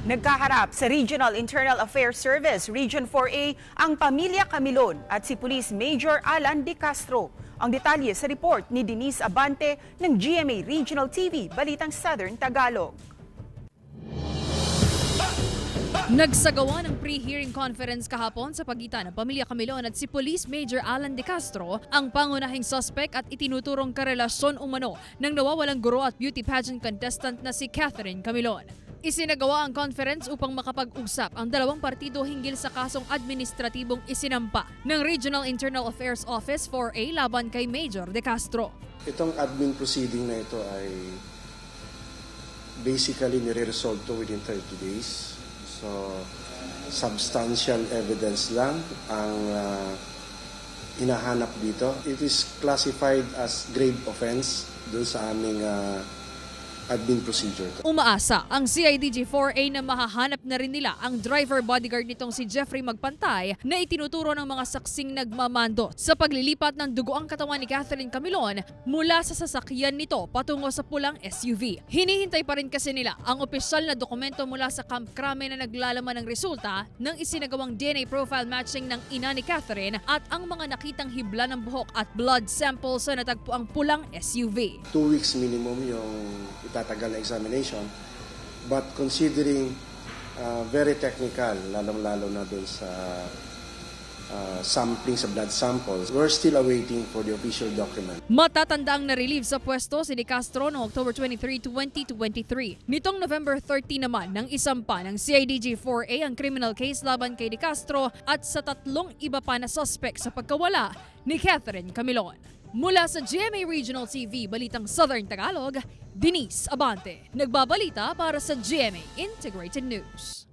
Nagkaharap sa Regional Internal Affairs Service, Region 4A, ang pamilya Camilon at si Police Major Alan De Castro. Ang detalye sa report ni Denise Abante ng GMA Regional TV, Balitang Southern Tagalog. Nagsagawa ng pre-hearing conference kahapon sa pagitan ng pamilya Camilon at si Police Major Alan De Castro, ang pangunahing suspect at itinuturong karelasyon umano ng nawawalang guro at beauty pageant contestant na si Catherine Camilon. Isinagawa ang conference upang makapag-usap ang dalawang partido hinggil sa kasong administratibong isinampa ng Regional Internal Affairs Office 4A laban kay Major De Castro. Itong admin proceeding na ito ay basically nire-resolve to within 30 days. So, substantial evidence lang ang hinahanap dito. It is classified as grave offense dun sa aming admin procedure. Umaasa ang CIDG-4A na mahahanap na rin nila ang driver bodyguard nitong si Jeffrey Magpantay na itinuturo ng mga saksing nagmamando sa paglilipat ng dugoang katawan ni Catherine Camilon mula sa sasakyan nito patungo sa pulang SUV. Hinihintay pa rin kasi nila ang opisyal na dokumento mula sa Camp Crame na naglalaman ng resulta ng isinagawang DNA profile matching ng ina ni Catherine at ang mga nakitang hibla ng buhok at blood samples sa natagpuang pulang SUV. 2 weeks minimum yung itatagal na examination, but considering very technical, lalong-lalo na dun sa sampling sa blood samples, we're still awaiting for the official document. Matatandaang na-relieve sa pwesto si De Castro noong October 23, 2023. Nitong November 30 naman nang isampa ng CIDG-4A ang criminal case laban kay De Castro at sa 3 iba pa na suspect sa pagkawala ni Catherine Camilon. Mula sa GMA Regional TV, Balitang Southern Tagalog, Denise Abante. Nagbabalita para sa GMA Integrated News.